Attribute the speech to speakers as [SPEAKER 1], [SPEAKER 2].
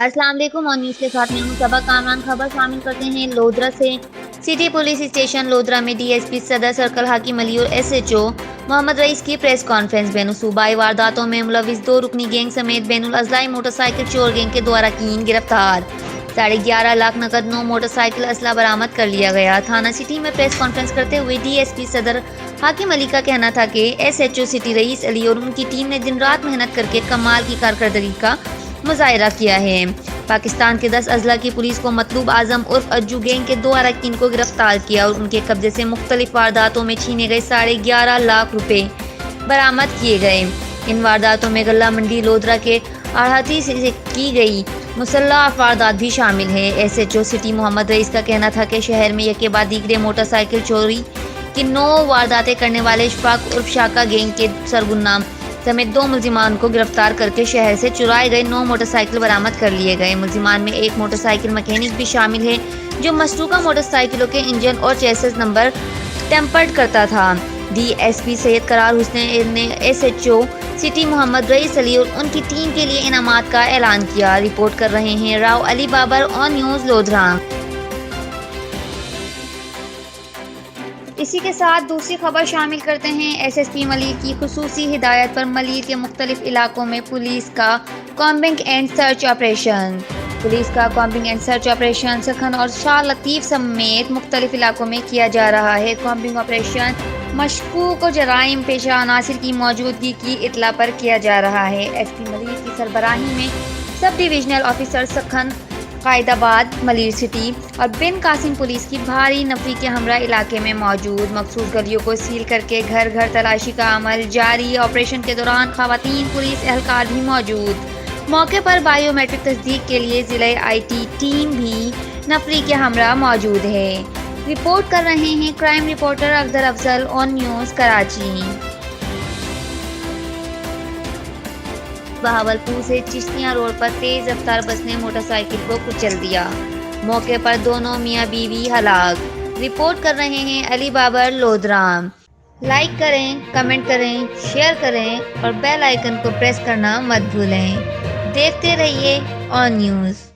[SPEAKER 1] अस्सलाम वालेकुम। और न्यूज़ के साथ मैं हूं सबा कामरान। खबर शामिल करते हैं लोधरा से। सिटी पुलिस स्टेशन लोधरा में डीएसपी सदर सर्कल हाकिम अली और एसएचओ मोहम्मद रईस की प्रेस कॉन्फ्रेंस। बेनु सूबाई वारदातों में मुलविस 2 रुकनी गैंग समेत बैनुल अजलाई मोटरसाइकिल चोर गैंग के द्वारा कीन गिरफ्तार। 11.5 लाख नकद 9 मोटरसाइकिल असला बरामद कर लिया गया। थाना सिटी में प्रेस कॉन्फ्रेंस करते हुए डीएसपी सदर हाकिम अली का कहना था कि एसएचओ सिटी रईस अली और उनकी टीम ने दिन रात मेहनत करके कमाल की कारकर्दगी का मुजाहिरा किया है। पाकिस्तान के 10 अजला की पुलिस को मतलूब आजम उर्फ अज्जू गैंग के 2 अरकान को गिरफ्तार किया और उनके कब्जे से मुख्तलिफ वारदातों में छीने गए 11.5 लाख रुपए बरामद किए गए। इन वारदातों में गल्ला मंडी लोधरा के आढ़ाती से की गई मुसल्लह वारदात भी शामिल है। एसएचओ सिटी मोहम्मद रईस का कहना था कि शहर में यके बाद दीगरे मोटरसाइकिल चोरी की 9 वारदातें करने वाले इशफाक उर्फ शाका गैंग के सरगुन्नाम समेत 2 मुलजिमान को गिरफ्तार करके शहर से चुराए गए 9 मोटरसाइकिल बरामद कर लिए गए। मुलजिमान में एक मोटरसाइकिल मैकेनिक भी शामिल है जो मशरूका मोटरसाइकिलों के इंजन और चेसिस नंबर टेम्पर्ड करता था। डीएसपी सैयद करार हुसैन ने SHO city Mohammad rice Ali और उनकी टीम के लिए इनामात का ऐलान किया। रिपोर्ट कर रहे हैं राव अली बाबर ऑन न्यूज़ लोधरा। इसी के साथ दूसरी खबर शामिल करते हैं। एसएसपी मलिर की खुसूसी हिदायत पर मलिर के मुख्तलिफ इलाकों में पुलिस का combing and search operation. Police का कॉम्बिंग एंड सर्च ऑपरेशन सखन और शाह लतीफ़ समेत मुख्तलिफ इलाकों में किया जा रहा है। कॉम्बिंग ऑपरेशन मशकूक और जराइम पेशा अनासिर की मौजूदगी की इतला पर किया जा रहा है। एसपी मलिर की सरबराही में सब डिविजनल ऑफिसर सखन, कायदाबाद, मलिर सिटी और बिन कासिम पुलिस की भारी नफरी के हमरा इलाके में मौजूद मखसूस गलियों को सील करके घर घर तलाशी का अमल जारी। ऑपरेशन के दौरान खवातीन पुलिस एहलकार भी मौजूद। मौके पर बायोमेट्रिक तस्दीक के लिए जिले आईटी टीम भी नफरी के हमरा मौजूद है। रिपोर्ट कर रहे हैं crime reporter Akhtar Afzal on news Karachi. Bahawalpur से चिश्तियाँ रोड पर तेज रफ्तार बस ने मोटरसाइकिल को कुचल दिया। मौके पर दोनों मियां बीवी हलाक। रिपोर्ट कर रहे हैं अली बाबर लोधरा। लाइक करें, कमेंट करें, शेयर करें और बेल आइकन को प्रेस करना मत भूलें। देखते रहिए ऑन न्यूज़।